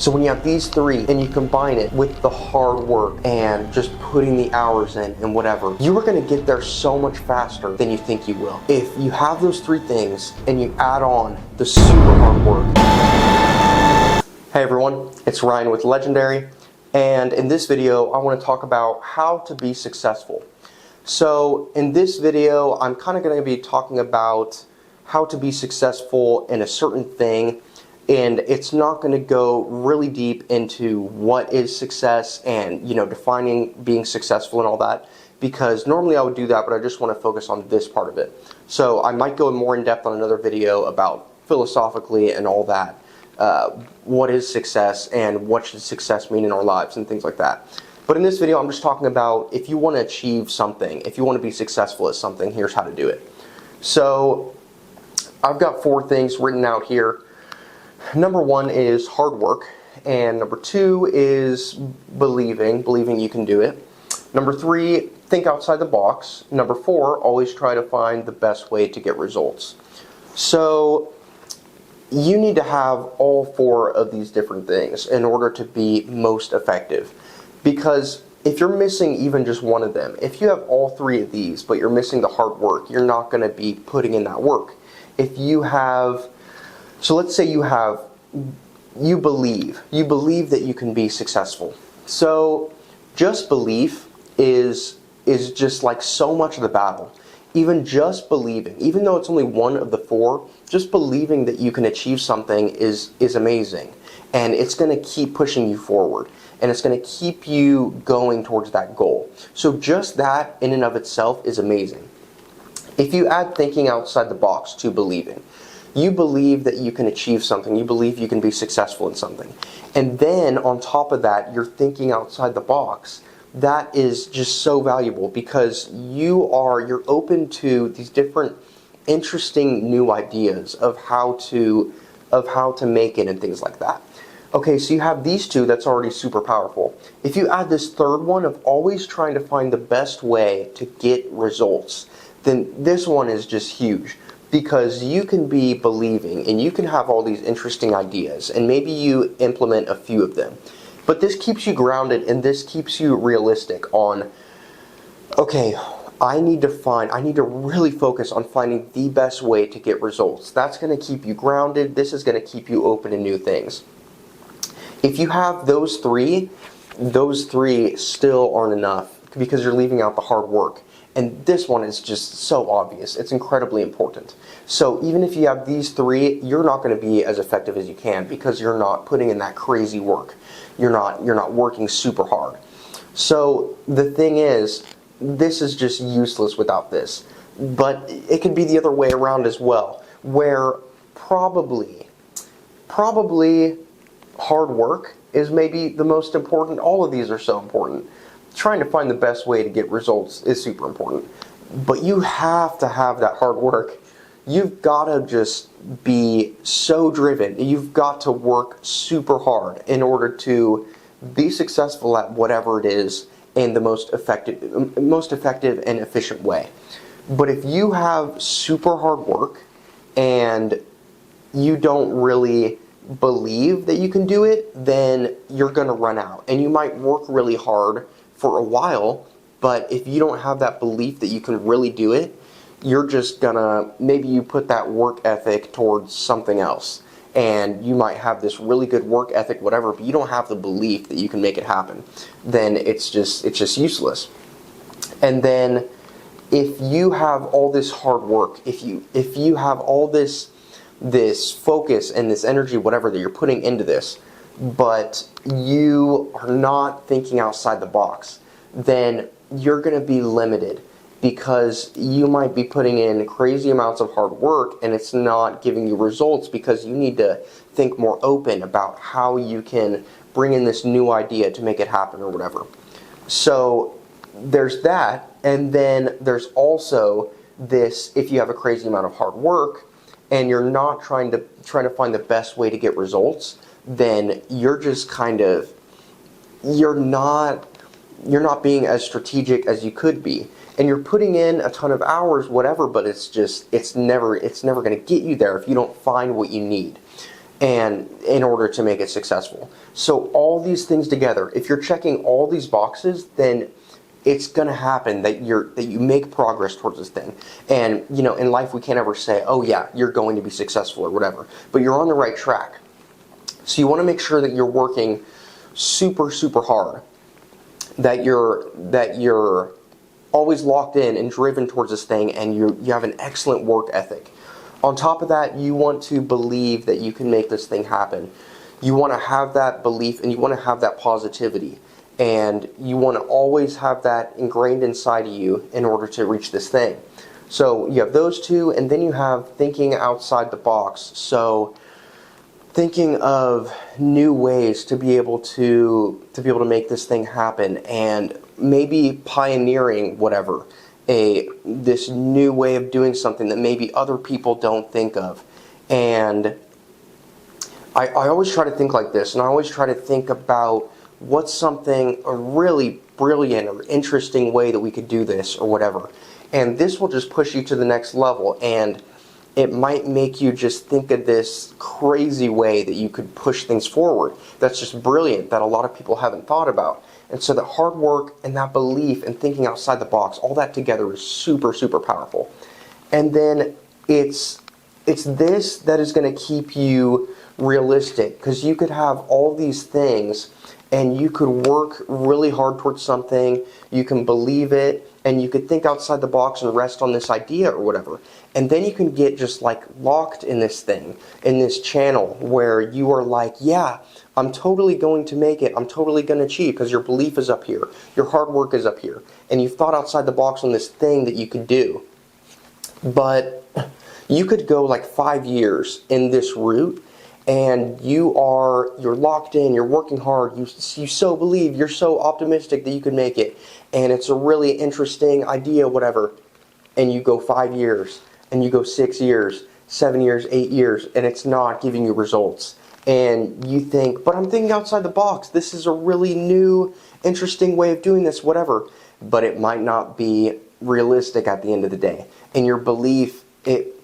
So when you have these three and you combine it with the hard work and just putting the hours in and whatever, you are going to get there so much faster than you think you will. If you have those three things and you add on the super hard work. Hey everyone, it's Ryan with Legendary, and in this video I want to talk about how to be successful. So in this video I'm kind of going to be talking about how to be successful in a certain thing, and it's not going to go really deep into what is success and, defining being successful and all that, because normally I would do that, but I just want to focus on this part of it. So I might go more in depth on another video about philosophically and all that, what is success and what should success mean in our lives and things like that. But in this video I'm just talking about if you want to achieve something, if you want to be successful at something, here's how to do it. So I've got 4 things written out here. Number 1 is hard work, and number 2 is believing you can do it. Number 3, think outside the box. Number 4, always try to find the best way to get results. So you need to have all 4 of these different things in order to be most effective, because if you're missing even just one of them, if you have all 3 of these but you're missing the hard work, you're not going to be putting in that work. If you have, so let's say you believe that you can be successful. So just belief is just like so much of the battle. Even just believing, even though it's only one of the 4, just believing that you can achieve something is amazing. And it's going to keep pushing you forward. And it's going to keep you going towards that goal. So just that in and of itself is amazing. If you add thinking outside the box to believing, you believe that you can achieve something, you believe you can be successful in something, and then on top of that you're thinking outside the box, that is just so valuable, because you're open to these different interesting new ideas of how to make it and things like that. Okay, so you have these 2, that's already super powerful. If you add this 3rd one of always trying to find the best way to get results, then this one is just huge. Because you can be believing and you can have all these interesting ideas and maybe you implement a few of them. But this keeps you grounded and this keeps you realistic on, okay, I need to really focus on finding the best way to get results. That's going to keep you grounded. This is going to keep you open to new things. If you have those three still aren't enough because you're leaving out the hard work. And this one is just so obvious. It's incredibly important. So even if you have these 3, you're not going to be as effective as you can because you're not putting in that crazy work. You're not working super hard. So the thing is, this is just useless without this. But it could be the other way around as well, where probably hard work is maybe the most important. All of these are so important. Trying to find the best way to get results is super important. But you have to have that hard work. You've got to just be so driven. You've got to work super hard in order to be successful at whatever it is in the most effective and efficient way. But if you have super hard work and you don't really believe that you can do it, then you're going to run out. And you might work really hard for a while, but if you don't have that belief that you can really do it, you're just gonna, maybe you put that work ethic towards something else, and you might have this really good work ethic, whatever, but you don't have the belief that you can make it happen, then it's just useless. And then if you have all this hard work, if you have all this focus and this energy, whatever, that you're putting into this, but you are not thinking outside the box, then you're going to be limited, because you might be putting in crazy amounts of hard work and it's not giving you results because you need to think more open about how you can bring in this new idea to make it happen or whatever. So there's that, and then there's also this, if you have a crazy amount of hard work and you're not trying to find the best way to get results, then you're just you're not being as strategic as you could be, and you're putting in a ton of hours, whatever, but it's never going to get you there if you don't find what you need. and in order to make it successful. So all these things together, if you're checking all these boxes, then it's going to happen that you make progress towards this thing. And in life we can't ever say, oh yeah, you're going to be successful or whatever, but you're on the right track. So you want to make sure that you're working super, super hard, that you're always locked in and driven towards this thing, and you have an excellent work ethic. On top of that, you want to believe that you can make this thing happen. You want to have that belief, and you want to have that positivity, and you want to always have that ingrained inside of you in order to reach this thing. So you have those two, and then you have thinking outside the box. So thinking of new ways to be able to make this thing happen, and maybe pioneering whatever, this new way of doing something that maybe other people don't think of. And I always try to think like this, and I always try to think about what's something, a really brilliant or interesting way that we could do this or whatever. And this will just push you to the next level, and it might make you just think of this crazy way that you could push things forward. That's just brilliant, that a lot of people haven't thought about. And so that hard work and that belief and thinking outside the box, all that together is super, super powerful. And then it's this that is going to keep you realistic, because you could have all these things and you could work really hard towards something, you can believe it, and you could think outside the box and rest on this idea or whatever. And then you can get just like locked in this thing, in this channel where you are like, yeah, I'm totally going to make it, I'm totally going to achieve, because your belief is up here, your hard work is up here, and you've thought outside the box on this thing that you could do. But you could go like 5 years in this route, and you're locked in, you're working hard, you so believe, you're so optimistic that you can make it, and it's a really interesting idea, whatever, and you go 5 years, and you go 6 years, 7 years, 8 years, and it's not giving you results. And you think, but I'm thinking outside the box, this is a really new, interesting way of doing this, whatever, but it might not be realistic at the end of the day. And your belief, it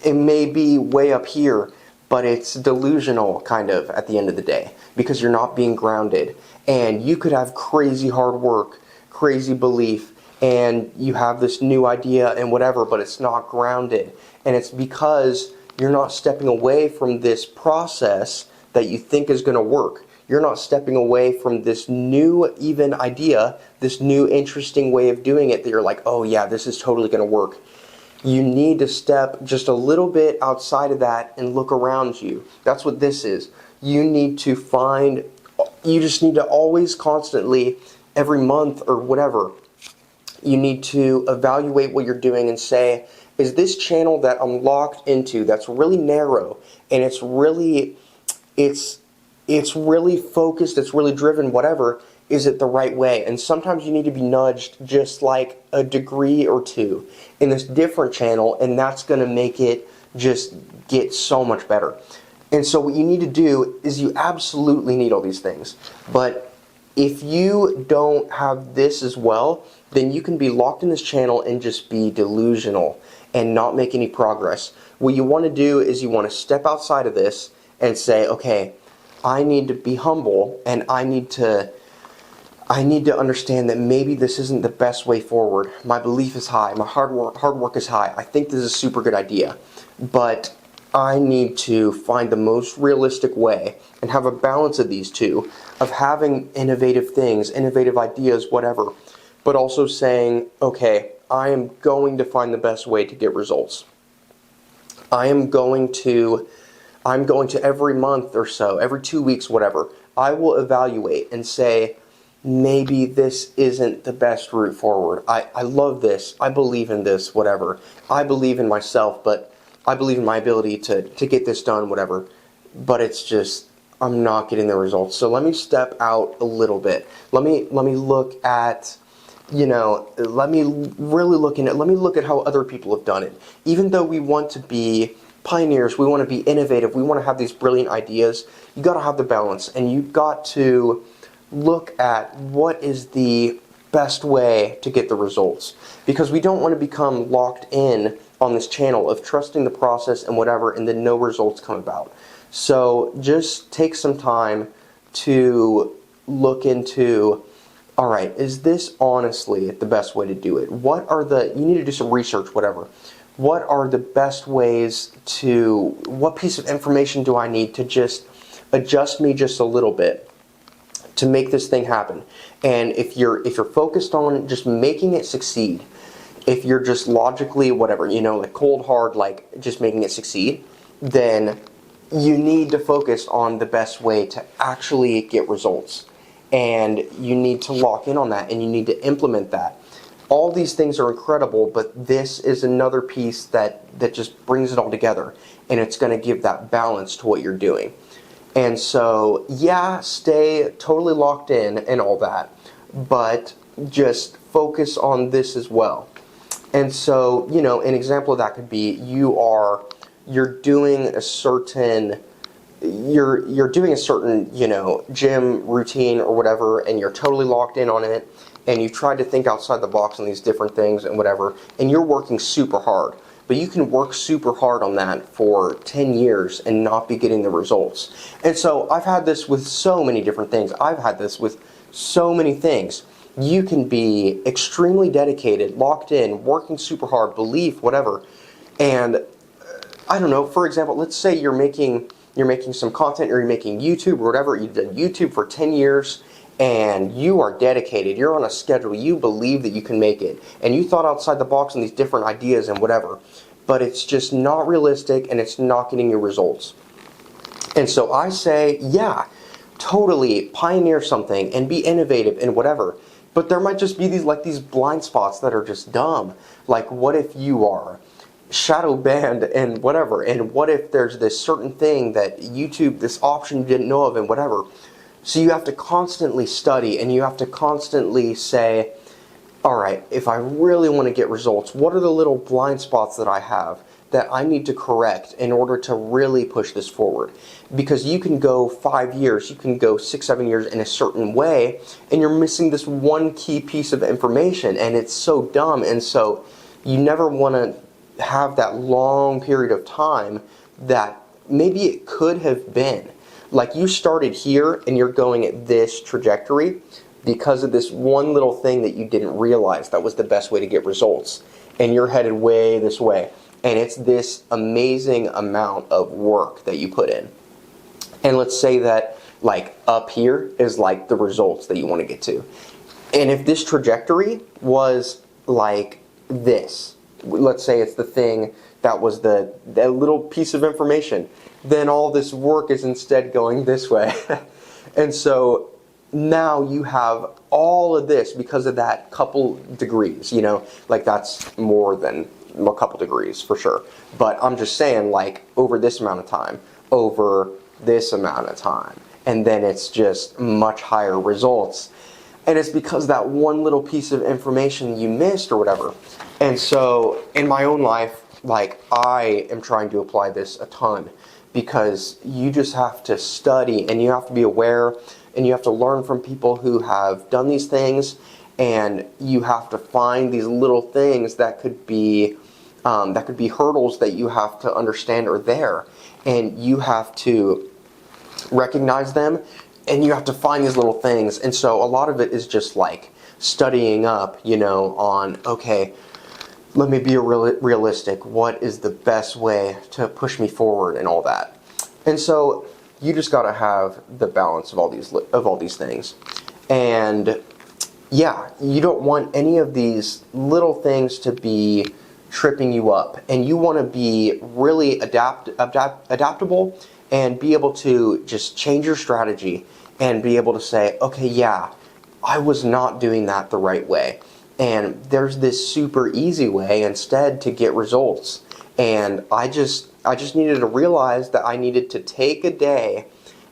may be way up here, but it's delusional kind of at the end of the day, because you're not being grounded. And you could have crazy hard work, crazy belief, and you have this new idea and whatever, but it's not grounded. And it's because you're not stepping away from this process that you think is going to work. You're not stepping away from this new even idea, this new interesting way of doing it that you're like, oh yeah, this is totally going to work. You need to step just a little bit outside of that and look around you. That's what this is. You just need to always constantly, every month or whatever, you need to evaluate what you're doing and say, is this channel that I'm locked into, that's really narrow, and it's really focused, it's really driven, whatever, is it the right way? And sometimes you need to be nudged just like a degree or two in this different channel, and that's going to make it just get so much better. And so what you need to do is you absolutely need all these things. But if you don't have this as well, then you can be locked in this channel and just be delusional and not make any progress. What you want to do is you want to step outside of this and say, okay, I need to be humble, and I need to understand that maybe this isn't the best way forward. My belief is high, my hard work is high. I think this is a super good idea, but I need to find the most realistic way and have a balance of these two, of having innovative things, innovative ideas, whatever, but also saying, okay, I am going to find the best way to get results. I'm going to every month or so, every 2 weeks, whatever, I will evaluate and say, maybe this isn't the best route forward. I love this. I believe in this, whatever. I believe in myself, but I believe in my ability to get this done, whatever. But it's just, I'm not getting the results. So let me step out a little bit. Let me look at, let me really look in it. Let me look at how other people have done it. Even though we want to be pioneers, we want to be innovative, we want to have these brilliant ideas, you got to have the balance, and you got to look at what is the best way to get the results, because we don't want to become locked in on this channel of trusting the process and whatever, and then no results come about. So just take some time to look into, all right, is this honestly the best way to do it? You need to do some research, whatever. What are the best ways what piece of information do I need to just adjust me just a little bit to make this thing happen? And if you're focused on just making it succeed, if you're just logically, whatever, like cold hard, like just making it succeed, then you need to focus on the best way to actually get results. And you need to lock in on that, and you need to implement that. All these things are incredible, but this is another piece that just brings it all together, and it's going to give that balance to what you're doing. And so, yeah, stay totally locked in and all that, but just focus on this as well. And so, an example of that could be you're doing a certain gym routine or whatever, and you're totally locked in on it, and you tried to think outside the box on these different things and whatever, and you're working super hard. But you can work super hard on that for 10 years and not be getting the results. And so I've had this with so many different things. I've had this with so many things. You can be extremely dedicated, locked in, working super hard, belief, whatever. And I don't know, for example, let's say you're making some content, or you're making YouTube or whatever. You've done YouTube for 10 years and you are dedicated. You're on a schedule. You believe that you can make it. And you thought outside the box on these different ideas and whatever. But it's just not realistic, and it's not getting you results. And so I say, yeah, totally pioneer something and be innovative and whatever. But there might just be these blind spots that are just dumb. Like, what if you are shadow banned and whatever? And what if there's this certain thing that YouTube, this option you didn't know of and whatever? So you have to constantly study, and you have to constantly say, all right, if I really want to get results, what are the little blind spots that I have that I need to correct in order to really push this forward? Because you can go 5 years, you can go 6, 7 years in a certain way, and you're missing this one key piece of information, and it's so dumb. And so you never want to have that long period of time that maybe it could have been. Like, you started here and you're going at this trajectory because of this one little thing that you didn't realize that was the best way to get results. And you're headed way this way. And it's this amazing amount of work that you put in. And let's say that, like, up here is like the results that you want to get to. And if this trajectory was like this, let's say it's the thing that was that little piece of information, then all this work is instead going this way. And so now you have all of this because of that couple degrees, like that's more than a couple degrees for sure. But I'm just saying, like, over this amount of time, over this amount of time, and then it's just much higher results. And it's because that one little piece of information you missed or whatever. And so in my own life, like, I am trying to apply this a ton, because you just have to study, and you have to be aware, and you have to learn from people who have done these things, and you have to find these little things that could be hurdles that you have to understand are there, and you have to recognize them, and you have to find these little things. And so a lot of it is just like studying up, on, okay, let me be realistic. What is the best way to push me forward and all that? And so you just got to have the balance of all these things. And yeah, you don't want any of these little things to be tripping you up. And you want to be really adaptable and be able to just change your strategy and be able to say, okay, yeah, I was not doing that the right way. And there's this super easy way instead to get results. And I just needed to realize that I needed to take a day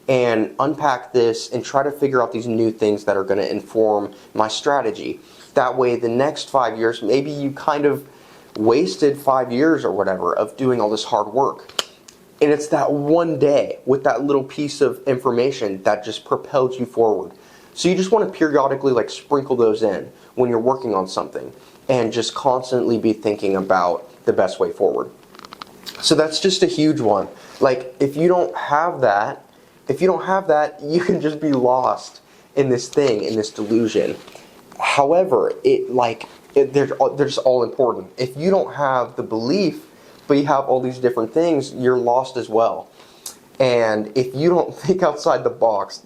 and unpack this and try to figure out these new things that are going to inform my strategy. That way the next 5 years, maybe you kind of wasted 5 years or whatever of doing all this hard work. And it's that one day with that little piece of information that just propels you forward. So you just want to periodically, like, sprinkle those in when you're working on something, and just constantly be thinking about the best way forward. So that's just a huge one. Like, if you don't have that, you can just be lost in this thing, in this delusion. However, they're just all important. If you don't have the belief, but you have all these different things, you're lost as well. And if you don't think outside the box,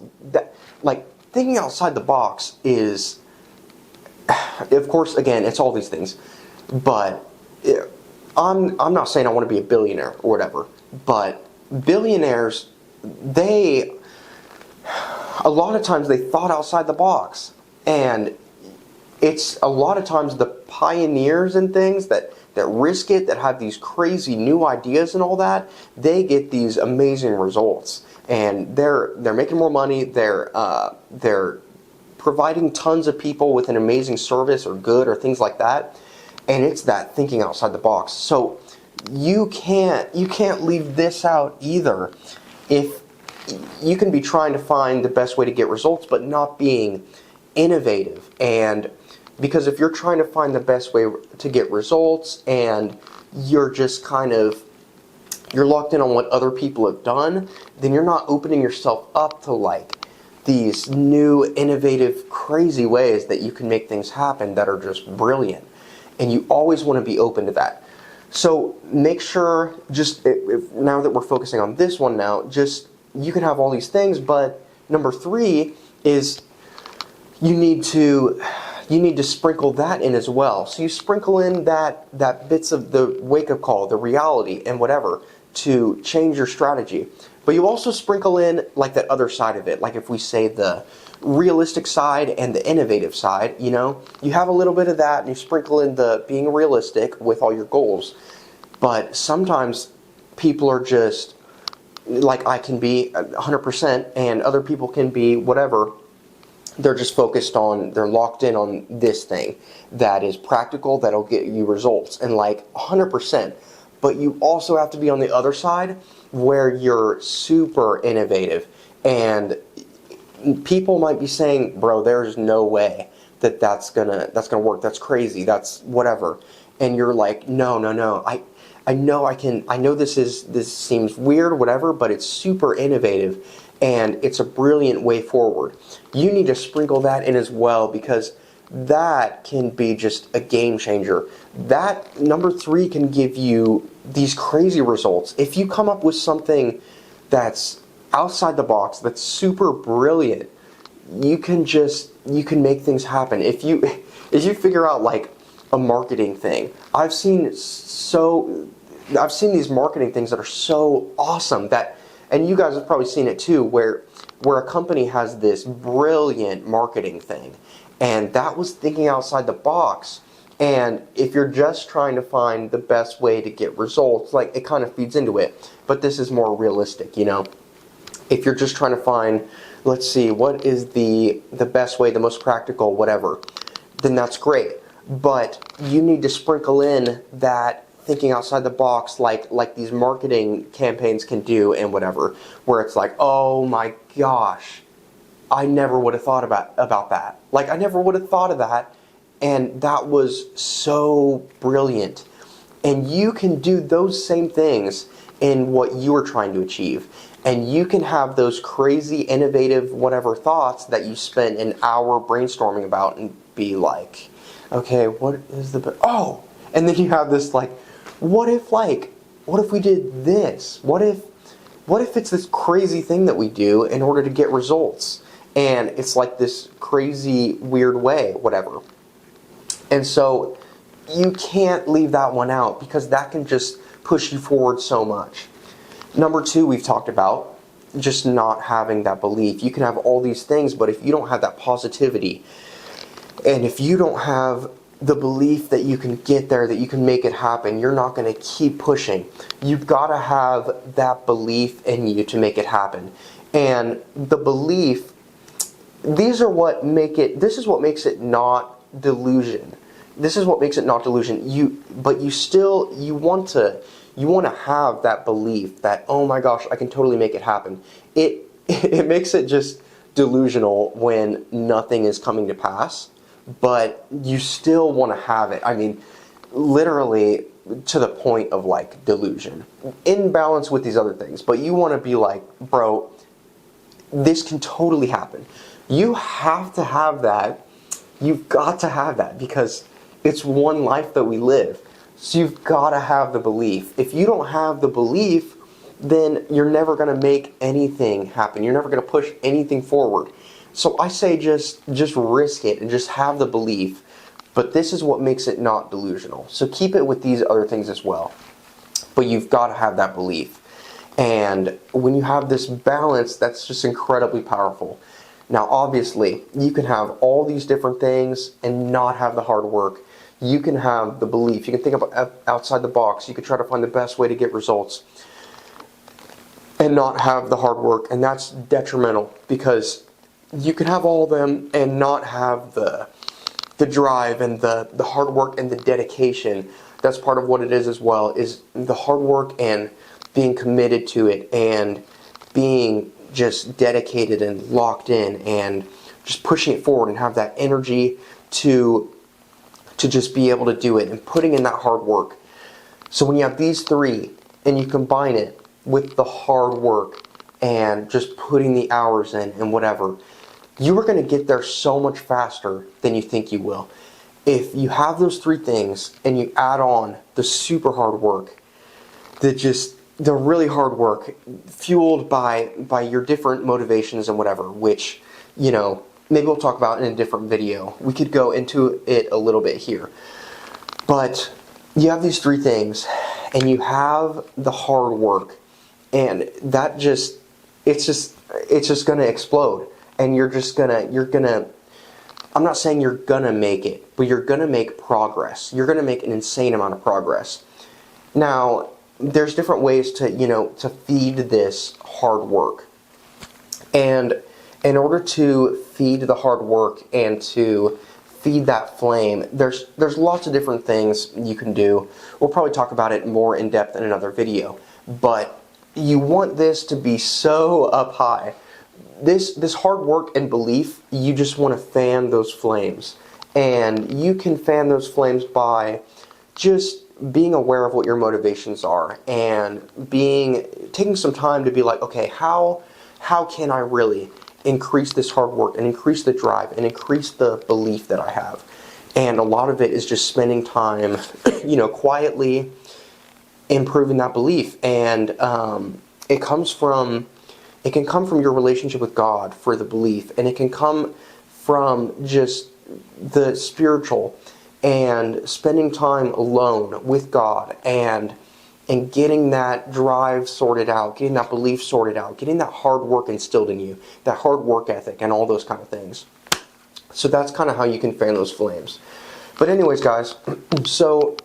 thinking outside the box is, of course, again, it's all these things. But I'm not saying I want to be a billionaire or whatever, but billionaires, a lot of times they thought outside the box. And it's a lot of times the pioneers and things that risk it, that have these crazy new ideas and all that, they get these amazing results. And they're making more money, they're providing tons of people with an amazing service or good or things like that. And it's that thinking outside the box. So you can't leave this out either. If you can be trying to find the best way to get results, but not being innovative. And because if you're trying to find the best way to get results and you're just you're locked in on what other people have done, then you're not opening yourself up to like these new, innovative, crazy ways that you can make things happen that are just brilliant. And you always want to be open to that. So make sure, now that we're focusing on this one now, you can have all these things, but number 3 is you need to sprinkle that in as well. So you sprinkle in that bits of the wake-up call, the reality, and whatever to change your strategy. But you also sprinkle in like that other side of it, like if we say the realistic side and the innovative side, you have a little bit of that and you sprinkle in the being realistic with all your goals. But sometimes people are just like, I can be 100% and other people can be whatever. They're just they're locked in on this thing that is practical, that'll get you results, and like 100%. But you also have to be on the other side where you're super innovative. And people might be saying, bro, there's no way that's gonna work. That's crazy. That's whatever. And you're like, no. I know this seems weird, whatever, but it's super innovative and it's a brilliant way forward. You need to sprinkle that in as well, because that can be just a game changer. That number 3 can give you these crazy results. If you come up with something that's outside the box, that's super brilliant, you can make things happen. If you figure out like a marketing thing, I've seen these marketing things that are so awesome and you guys have probably seen it too, where a company has this brilliant marketing thing, and that was thinking outside the box. And if you're just trying to find the best way to get results, like it kind of feeds into it, but this is more realistic, If you're just trying to find, let's see, what is the best way, the most practical, whatever, then that's great. But you need to sprinkle in that thinking outside the box, like these marketing campaigns can do and whatever, where it's like, oh my gosh, I never would have thought about that. Like, I never would have thought of that, and that was so brilliant. And you can do those same things in what you are trying to achieve. And you can have those crazy, innovative, whatever thoughts that you spent an hour brainstorming about and be like, okay, what is and then you have this like, what if we did this? What if it's this crazy thing that we do in order to get results? And it's like this crazy, weird way, whatever. And so you can't leave that one out, because that can just push you forward so much. Number 2, we've talked about just not having that belief. You can have all these things, but if you don't have that positivity, and if you don't have the belief that you can get there, that you can make it happen, you're not going to keep pushing. You've got to have that belief in you to make it happen. And the belief, this is what makes it not delusion. This is what makes it not delusion. You want to have that belief that, oh my gosh, I can totally make it happen. It makes it just delusional when nothing is coming to pass, but you still want to have it. I mean, literally, to the point of like delusion, in balance with these other things. But you want to be like, bro, this can totally happen. You have to have that. You've got to have that because it's one life that we live. So you've got to have the belief. If you don't have the belief, then you're never going to make anything happen. You're never going to push anything forward. So I say just risk it and just have the belief. But this is what makes it not delusional. So keep it with these other things as well. But you've got to have that belief. And when you have this balance, that's just incredibly powerful. Now, obviously, you can have all these different things and not have the hard work. You can have the belief. You can think about outside the box. You can try to find the best way to get results and not have the hard work. And that's detrimental because you can have all of them and not have the drive and the hard work and the dedication. That's part of what it is as well, is the hard work and being committed to it and being just dedicated and locked in and just pushing it forward and have that energy to just be able to do it and putting in that hard work. So when you have these three and you combine it with the hard work and just putting the hours in and whatever, you are going to get there so much faster than you think you will. If you have those three things and you add on the super hard work, the really hard work fueled by your different motivations and whatever, which, you know, maybe we'll talk about in a different video. We could go into it a little bit here. But you have these three things and you have the hard work, and that it's just going to explode. And you're gonna, I'm not saying you're gonna make it, but you're gonna make progress. You're gonna make an insane amount of progress. Now, there's different ways to feed this hard work. And in order to feed the hard work and to feed that flame, there's lots of different things you can do. We'll probably talk about it more in depth in another video. But you want this to be so up high. This hard work and belief, you just want to fan those flames. And you can fan those flames by just being aware of what your motivations are and taking some time to be like, okay, how can I really increase this hard work and increase the drive and increase the belief that I have? And a lot of it is just spending time, quietly improving that belief. And it can come from your relationship with God for the belief, and it can come from just the spiritual and spending time alone with God and getting that drive sorted out, getting that belief sorted out, getting that hard work instilled in you, that hard work ethic and all those kind of things. So that's kind of how you can fan those flames. But anyways, guys, so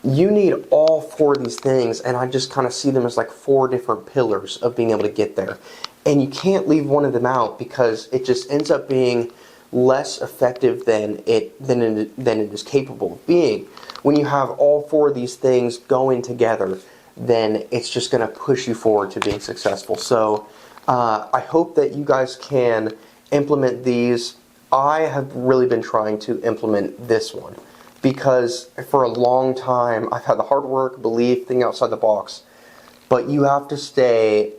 you need all four of these things, and I just kind of see them as like four different pillars of being able to get there. And you can't leave one of them out because it just ends up being less effective than it is capable of being. When you have all four of these things going together, then it's just going to push you forward to being successful. So I hope that you guys can implement these. I have really been trying to implement this one, because for a long time I've had the hard work, belief, think outside the box, but you have to stay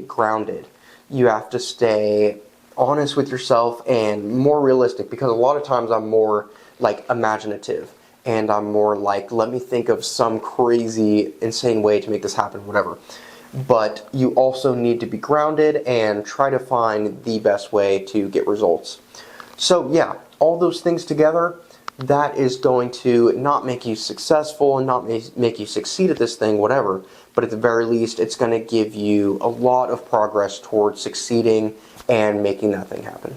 grounded. You have to stay honest with yourself and more realistic, because a lot of times I'm more like imaginative and I'm more like, let me think of some crazy, insane way to make this happen, whatever. But you also need to be grounded and try to find the best way to get results. So yeah, all those things together, that is going to not make you successful and not make you succeed at this thing, whatever, but at the very least, it's going to give you a lot of progress towards succeeding and making that thing happen.